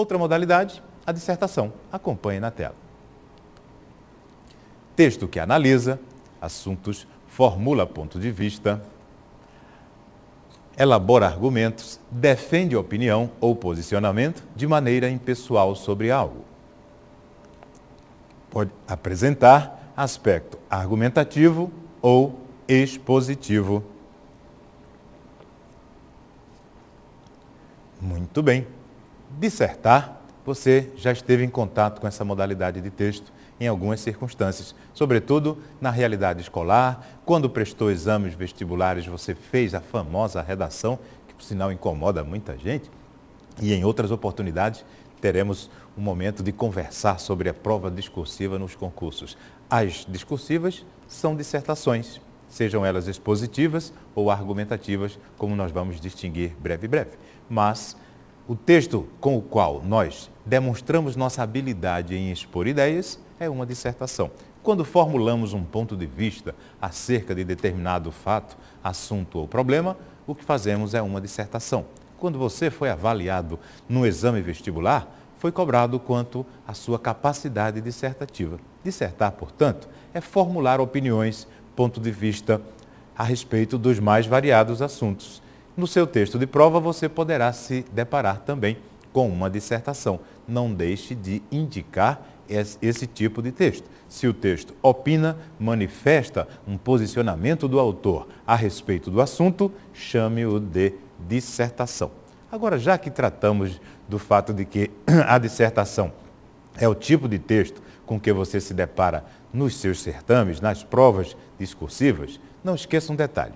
Outra modalidade, a dissertação. Acompanhe na tela. Texto que analisa assuntos, formula ponto de vista, elabora argumentos, defende opinião ou posicionamento de maneira impessoal sobre algo. Pode apresentar aspecto argumentativo ou expositivo. Muito bem. Dissertar, você já esteve em contato com essa modalidade de texto em algumas circunstâncias, sobretudo na realidade escolar, quando prestou exames vestibulares, você fez a famosa redação, que por sinal incomoda muita gente, e em outras oportunidades teremos um momento de conversar sobre a prova discursiva nos concursos. As discursivas são dissertações, sejam elas expositivas ou argumentativas, como nós vamos distinguir breve. Mas o texto com o qual nós demonstramos nossa habilidade em expor ideias é uma dissertação. Quando formulamos um ponto de vista acerca de determinado fato, assunto ou problema, o que fazemos é uma dissertação. Quando você foi avaliado no exame vestibular, foi cobrado quanto à sua capacidade dissertativa. Dissertar, portanto, é formular opiniões, ponto de vista a respeito dos mais variados assuntos. No seu texto de prova, você poderá se deparar também com uma dissertação. Não deixe de indicar esse tipo de texto. Se o texto opina, manifesta um posicionamento do autor a respeito do assunto, chame-o de dissertação. Agora, já que tratamos do fato de que a dissertação é o tipo de texto com que você se depara nos seus certames, nas provas discursivas, não esqueça um detalhe.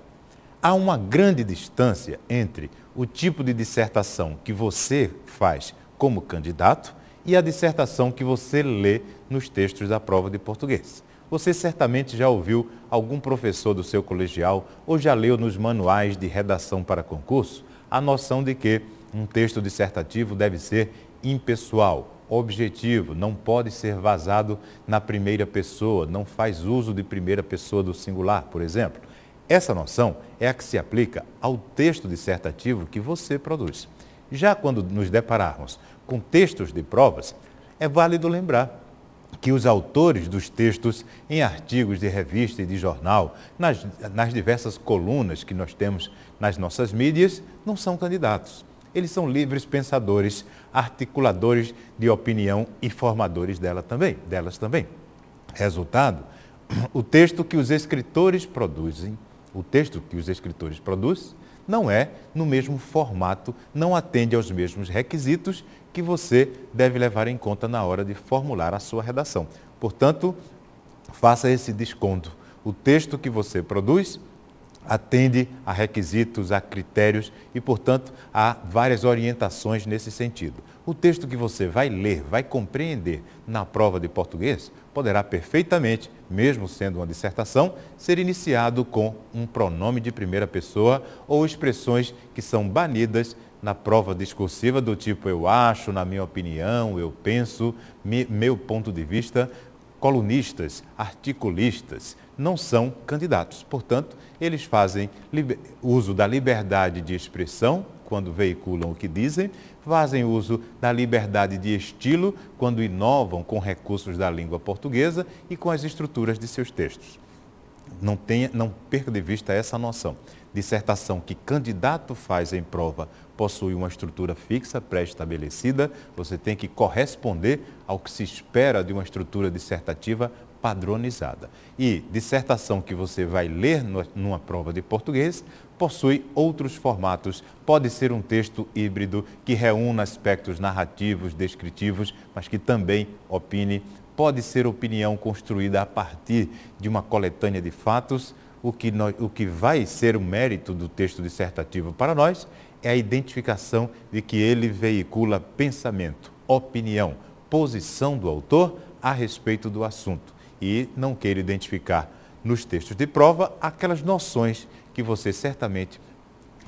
Há uma grande distância entre o tipo de dissertação que você faz como candidato e a dissertação que você lê nos textos da prova de português. Você certamente já ouviu algum professor do seu colegial ou já leu nos manuais de redação para concurso a noção de que um texto dissertativo deve ser impessoal, objetivo, não pode ser vazado na primeira pessoa, não faz uso de primeira pessoa do singular, por exemplo. Essa noção é a que se aplica ao texto dissertativo que você produz. Já quando nos depararmos com textos de provas, é válido lembrar que os autores dos textos em artigos de revista e de jornal, nas diversas colunas que nós temos nas nossas mídias, não são candidatos. Eles são livres pensadores, articuladores de opinião e formadores delas também. Resultado, o texto que os escritores produzem não é no mesmo formato, não atende aos mesmos requisitos que você deve levar em conta na hora de formular a sua redação. Portanto, faça esse desconto. O texto que você produz atende a requisitos, a critérios e, portanto, há várias orientações nesse sentido. O texto que você vai ler, vai compreender na prova de português, poderá perfeitamente, mesmo sendo uma dissertação, ser iniciado com um pronome de primeira pessoa ou expressões que são banidas na prova discursiva do tipo eu acho, na minha opinião, eu penso, meu ponto de vista. Colunistas, articulistas, não são candidatos. Portanto, eles fazem uso da liberdade de expressão, quando veiculam o que dizem, fazem uso da liberdade de estilo, quando inovam com recursos da língua portuguesa e com as estruturas de seus textos. Não perca de vista essa noção. Dissertação que candidato faz em prova possui uma estrutura fixa, pré-estabelecida, você tem que corresponder ao que se espera de uma estrutura dissertativa padronizada. E dissertação que você vai ler numa prova de português possui outros formatos, pode ser um texto híbrido que reúna aspectos narrativos, descritivos, mas que também opine, pode ser opinião construída a partir de uma coletânea de fatos. O que vai ser o mérito do texto dissertativo para nós é a identificação de que ele veicula pensamento, opinião, posição do autor a respeito do assunto. E não queira identificar nos textos de prova aquelas noções que você certamente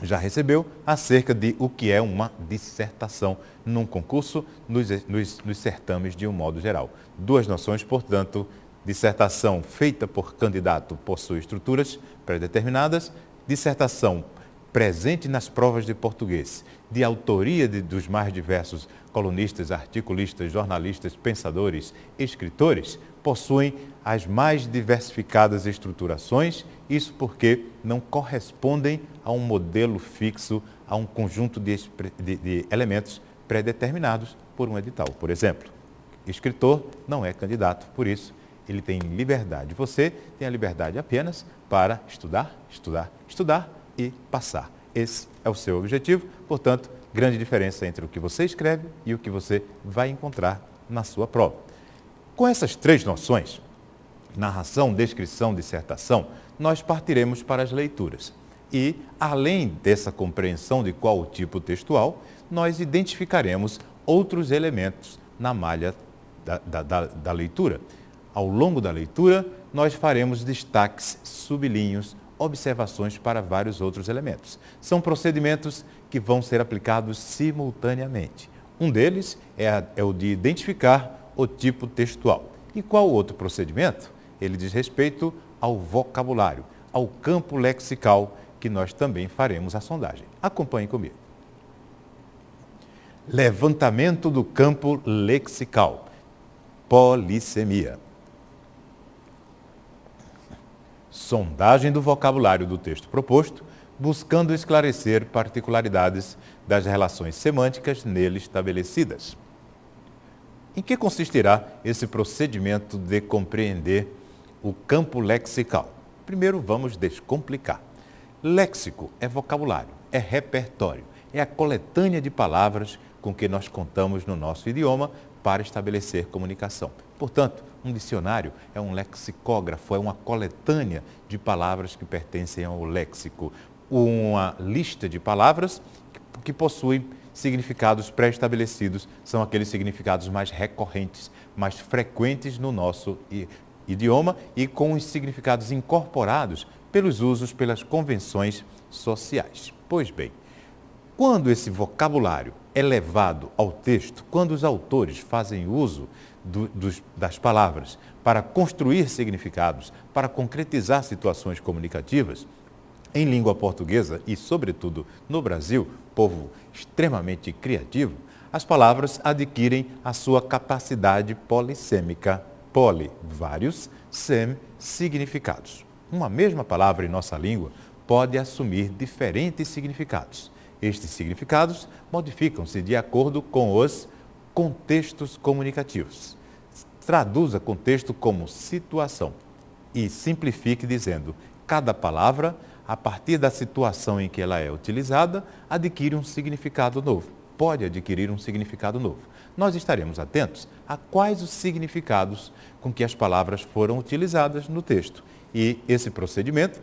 já recebeu acerca de o que é uma dissertação num concurso, nos certames de um modo geral. Duas noções, portanto. Dissertação feita por candidato possui estruturas pré-determinadas. Dissertação presente nas provas de português, de autoria dos mais diversos colunistas, articulistas, jornalistas, pensadores, escritores, possuem as mais diversificadas estruturações, isso porque não correspondem a um modelo fixo, a um conjunto de elementos pré-determinados por um edital. Por exemplo, escritor não é candidato, por isso ele tem liberdade. Você tem a liberdade apenas para estudar, estudar, estudar e passar. Esse é o seu objetivo, portanto, grande diferença entre o que você escreve e o que você vai encontrar na sua prova. Com essas três noções, narração, descrição, dissertação, nós partiremos para as leituras. E, além dessa compreensão de qual o tipo textual, nós identificaremos outros elementos na malha da leitura. Ao longo da leitura, nós faremos destaques, sublinhos, observações para vários outros elementos. São procedimentos que vão ser aplicados simultaneamente. Um deles é o de identificar o tipo textual. E qual o outro procedimento? Ele diz respeito ao vocabulário, ao campo lexical, que nós também faremos a sondagem. Acompanhe comigo. Levantamento do campo lexical. Polissemia. Sondagem do vocabulário do texto proposto, buscando esclarecer particularidades das relações semânticas nele estabelecidas. Em que consistirá esse procedimento de compreender o campo lexical? Primeiro, vamos descomplicar. Léxico é vocabulário, é repertório, é a coletânea de palavras com que nós contamos no nosso idioma para estabelecer comunicação. Portanto, um dicionário é um lexicógrafo, é uma coletânea de palavras que pertencem ao léxico. Uma lista de palavras que possuem significados pré-estabelecidos, são aqueles significados mais recorrentes, mais frequentes no nosso idioma e com os significados incorporados pelos usos, pelas convenções sociais. Pois bem, quando esse vocabulário é levado ao texto, quando os autores fazem uso das palavras para construir significados, para concretizar situações comunicativas, em língua portuguesa e, sobretudo, no Brasil, povo extremamente criativo, as palavras adquirem a sua capacidade polissêmica. Poli, vários, sem, significados. Uma mesma palavra em nossa língua pode assumir diferentes significados. Estes significados modificam-se de acordo com os contextos comunicativos. Traduza contexto como situação e simplifique dizendo: cada palavra, a partir da situação em que ela é utilizada, adquire um significado novo. Pode adquirir um significado novo. Nós estaremos atentos a quais os significados com que as palavras foram utilizadas no texto. E esse procedimento